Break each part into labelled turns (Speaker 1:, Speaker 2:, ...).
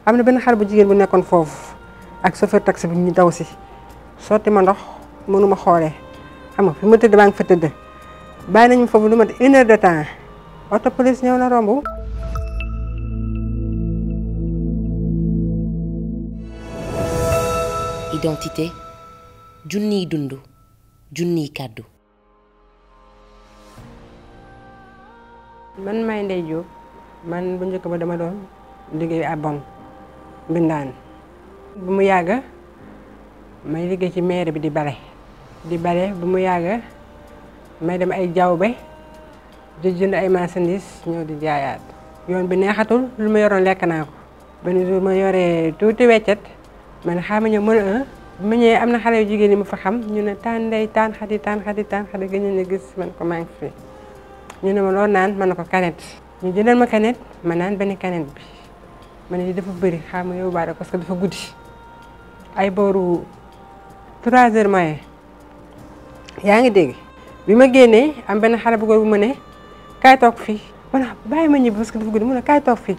Speaker 1: am na benn xale bu jigéen bu nekkoon foofu ak chauffeur taxi bi ñu daw si sotti ma ndox mënuma xoolee xam nga fi ma tëdd maa ngi fa tëdd bàyyi nañu foofu lu mat 1 heure de temps auto police ñëw na romb.
Speaker 2: Identité junniy dund junniy kàddu.
Speaker 1: man may Ndeye Diop man bu njëkk ba dama doon liggéey à Bonn mbindaan bu mu yàgg may liggéey ci mairie bi di bale bu mu yàgg may dem ay jawbe di jënd ay marchandises ñëw di jaayaat yoon bi neexatul lu ma yoroon lekk naa ko benn jour ma yoree tuuti weccet man xaama ñëw mën a bu ma ñëwee am na xale yu jigéen yi ma fa xam ñu ne taan Ndeye taan xadi gën ñu gis man ko maa ngi fi ñu ne ma loo naan man na ko canette ñu jëndal ma canette ma naan benn canette bi ma ne li dafa bëri xam nga yow baare parce que dafa guddi ay booru 3 heures moyen yaa ngi dégg bi ma génnee am benn xale bu góor bu ma ne kaay toog fii ma ne bàyyi ma ñibbi parce que dafa guddi mu ne kaay toog fii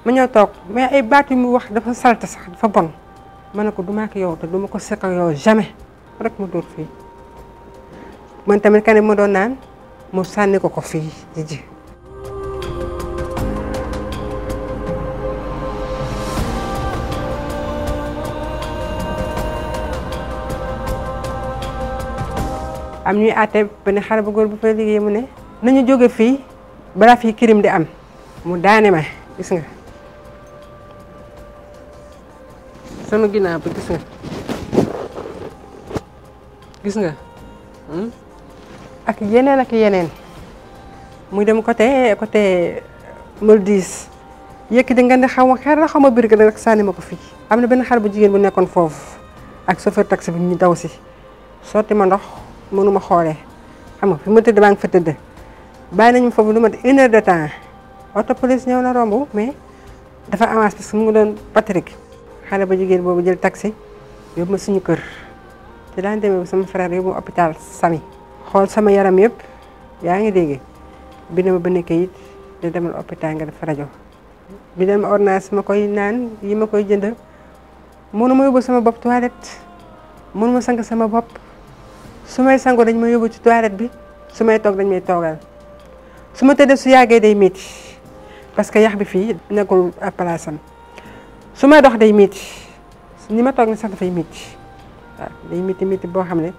Speaker 1: ma ñëw toog mais ay baat yu mu wax dafa salte sax dafa bon ma ne ko du ma ak yow te du ma ko seq ak yow jamais rek ma dóor fii man tamit canette ma doon naan mu sànni ko fii ji am ñuy àtte benn xale bu góor bu fay liggéey mu ne nañu jóge fii balaa fii crime di am mu daane ma gis nga sama ginnaaw bi gis nga ak yeneen muy dem côté Moldis yëkk di nga ne xaw ma biir rek sànni ma ko fii am na benn xale bu jigéen bu nekkoon foofu ak chauffeur taxi bi ñu daw si sotti ma ndox mënuma xoolee xam nga fi ma tëdd maa ngi fa tëdd bàyyi nañu foofu lu mat 1 heure de temps auto police ñëw na romb mais dafa avance parce que mu ngi doon Patrick xale ba jigéen boobu jël taxi yóbbu ma suñu kër te daan demee sama frère yóbbu ma hôpital Samy xool sama yaram yëpp yaa ngi dégg bind ma benn kayit di demal hôpital nga def rajo bi dem ordonnance ma koy naan yi ma koy jënd mënuma yóbbu sama bopp toilette mënuma sang sama bopp su may sango dañ ma yóbbu ci toilette bi su may toog dañ may toogal su ma tëddee su yàggee day métti parce que yax bi fii nekkul à place am su may dox day métti ni ma toog ni sax dafay métti waaw day métti boo xam ne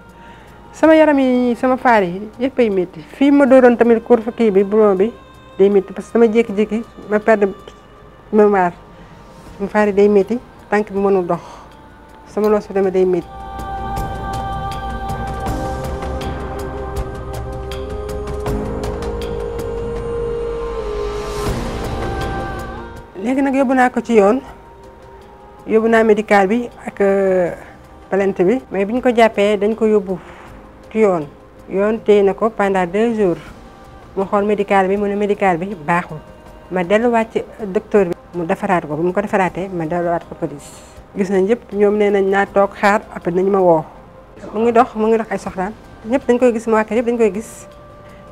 Speaker 1: sama yaram yi sama faar yi yëpp ay métti fii ma dooroon tamit cour fa kii bi boulon bi day métti parce que dama jékki-jékki ma perdre mémoire sama faar yi day métti tànk bi mënul dox sama loos bi tamit day métti. léegi nag yóbbu naa ko ci yoon yóbbu naa médical bi ak plainte bi mais bi ñu ko jàppee dañ ko yóbbu ci yoon téye na ko pendant 2 jours mu xool médical bi mu ne médical bi baaxul ma delluwaat ci docteur bi mu defaraat ko bi mu ko defaraatee ma delluwaat ko police gis nañ yëpp ñoom nee nañ naa toog xaar après nañu ma woo mu ngi dox ay soxlaan ñëpp dañ koy gis ma wàkk yëpp dañ koy gis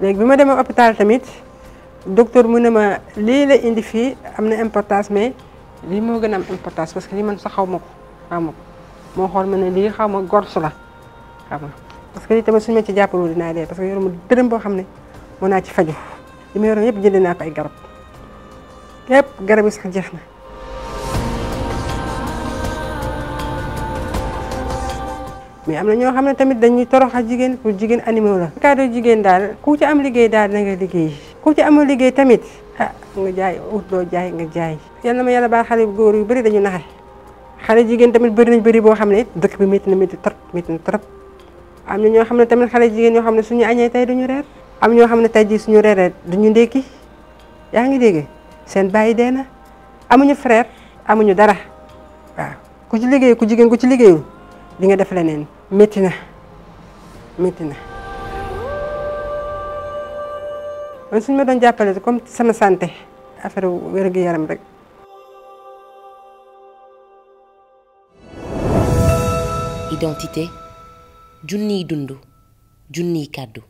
Speaker 1: léegi bi ma demee hôpital tamit docteur mu ne ma lii la indi fii am na importance mais lii moo gën a am importance parce que lii man sax xaw ma ko moo xool ma ne lii xaw ma gorsu la xam nga parce que lii tamit suñu ma ci jàppaloo dinaa dee parce que yoruma dërëm boo xam ne mën naa ci faju li ma yoroon yëpp jënd naa ko ay garab yi sax jeex na. mais am na ñoo xam ne tamit dañuy toroxal jigéen pour jigéen animaux la. cadre jigéen daal ku ci am liggéey daal na nga liggéey ku ci amul liggéey tamit nga jaay ut doo jaay nga jaay. yal na ma yàlla baal xale góor yu bëri dañu naxe xale jigéen tamit bëri boo xam ne dëkk bi métti na trop am na ñoo xam ne tamit xale jigéen yoo xam ne suñu añee tey duñu reer am ñoo xam ne tey jii suñu reeree duñu ndékki yaa ngi dégg seen bàyyi dee na amuñu frère amuñu dara waaw ku ci liggéey ku jigéen ku ci liggéeyul di nga def leneen métti na man suñu ma doon jàppale comme sama santé affaire wér-gu-yaram rek.
Speaker 2: Identité junniy dund junniy kàddu.